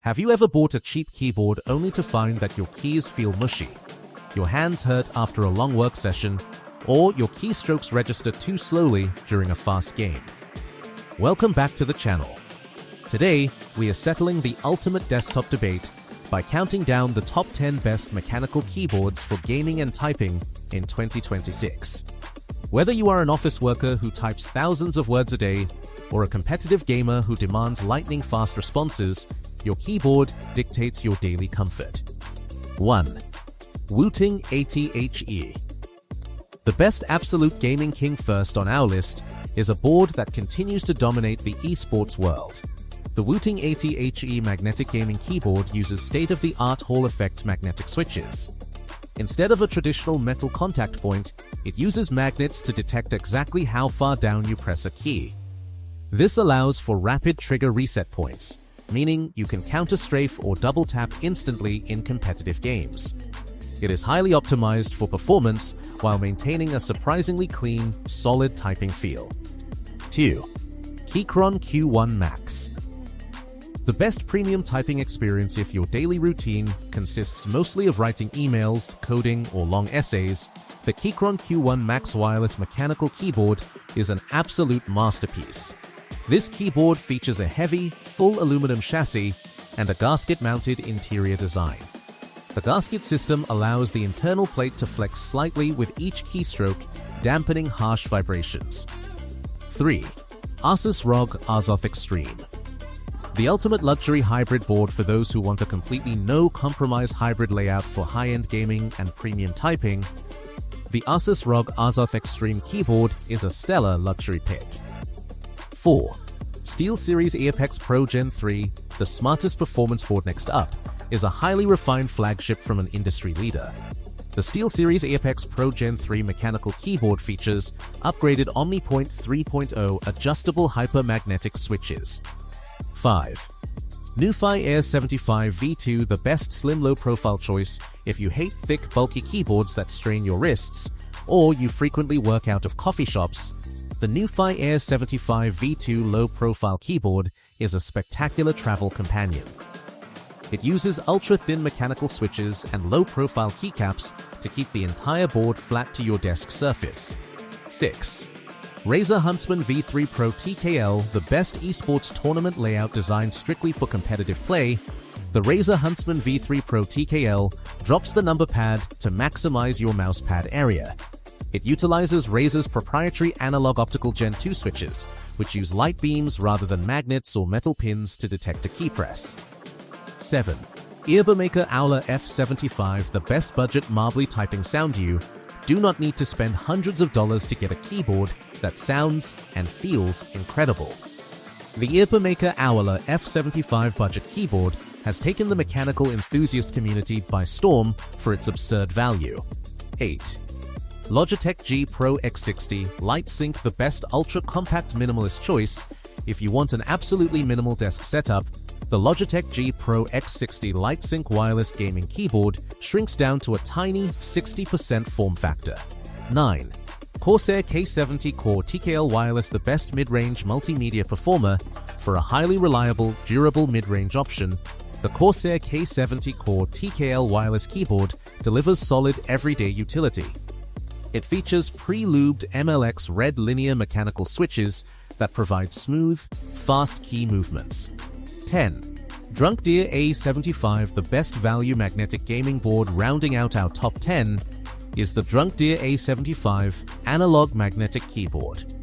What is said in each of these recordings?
Have you ever bought a cheap keyboard only to find that your keys feel mushy, your hands hurt after a long work session, or your keystrokes register too slowly during a fast game? Welcome back to the channel. Today, we are settling the ultimate desktop debate by counting down the top 10 best mechanical keyboards for gaming and typing in 2026. Whether you are an office worker who types thousands of words a day, or a competitive gamer who demands lightning-fast responses, your keyboard dictates your daily comfort. 1. Wooting 80HE. The best absolute gaming king first on our list is a board that continues to dominate the esports world. The Wooting 80HE magnetic gaming keyboard uses state-of-the-art Hall effect magnetic switches. Instead of a traditional metal contact point, it uses magnets to detect exactly how far down you press a key. This allows for rapid trigger reset points, meaning you can counter-strafe or double-tap instantly in competitive games. It is highly optimized for performance while maintaining a surprisingly clean, solid typing feel. 2. Keychron Q1 Max. The best premium typing experience if your daily routine consists mostly of writing emails, coding, or long essays, the Keychron Q1 Max wireless mechanical keyboard is an absolute masterpiece. This keyboard features a heavy, full aluminum chassis and a gasket-mounted interior design. The gasket system allows the internal plate to flex slightly with each keystroke, dampening harsh vibrations. 3. ASUS ROG Azoth Extreme. The ultimate luxury hybrid board for those who want a completely no-compromise hybrid layout for high-end gaming and premium typing, the ASUS ROG Azoth Extreme keyboard is a stellar luxury pick. 4. SteelSeries Apex Pro Gen 3, the smartest performance board next up, is a highly refined flagship from an industry leader. The SteelSeries Apex Pro Gen 3 mechanical keyboard features upgraded OmniPoint 3.0 adjustable hypermagnetic switches. 5. NuFi Air 75 V2, the best slim low-profile choice if you hate thick, bulky keyboards that strain your wrists, or you frequently work out of coffee shops. The NuFi Air 75 V2 low-profile keyboard is a spectacular travel companion. It uses ultra-thin mechanical switches and low-profile keycaps to keep the entire board flat to your desk surface. 6. Razer Huntsman V3 Pro TKL, the best esports tournament layout designed strictly for competitive play. The Razer Huntsman V3 Pro TKL drops the number pad to maximize your mouse pad area. It utilizes Razer's proprietary analog optical Gen 2 switches, which use light beams rather than magnets or metal pins to detect a key press. 7. Earbamaker Owler F75, the best budget marbly typing sound. You do not need to spend hundreds of dollars to get a keyboard that sounds and feels incredible. The Earbamaker Owler F75 budget keyboard has taken the mechanical enthusiast community by storm for its absurd value. 8. Logitech G Pro X60 LightSync, the best ultra-compact minimalist choice if you want an absolutely minimal desk setup. The Logitech G Pro X60 LightSync wireless gaming keyboard shrinks down to a tiny 60% form factor. 9. Corsair K70 Core TKL Wireless, the best mid-range multimedia performer for a highly reliable, durable mid-range option. The Corsair K70 Core TKL Wireless keyboard delivers solid everyday utility. It features pre-lubed MLX red linear mechanical switches that provide smooth, fast key movements. 10. Drunk Deer A75, the best value magnetic gaming board. Rounding out our top 10 is the Drunk Deer A75 analog magnetic keyboard.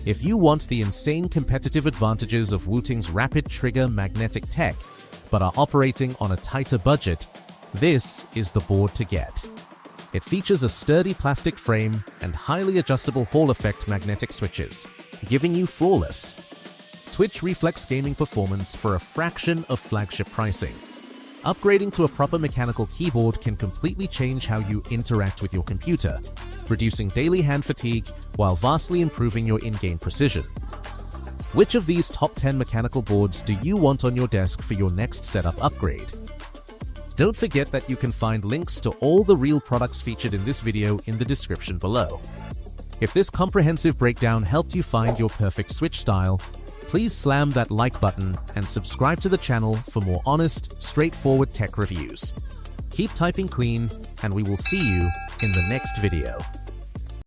If you want the insane competitive advantages of Wooting's rapid trigger magnetic tech, but are operating on a tighter budget, this is the board to get. It features a sturdy plastic frame and highly adjustable Hall effect magnetic switches, giving you flawless twitch reflex gaming performance for a fraction of flagship pricing. Upgrading to a proper mechanical keyboard can completely change how you interact with your computer, reducing daily hand fatigue while vastly improving your in-game precision. Which of these top 10 mechanical boards do you want on your desk for your next setup upgrade? Don't forget that you can find links to all the real products featured in this video in the description below. If this comprehensive breakdown helped you find your perfect switch style, Please slam that like button and subscribe to the channel for more honest, straightforward tech reviews. Keep typing clean, and we will see you in the next video.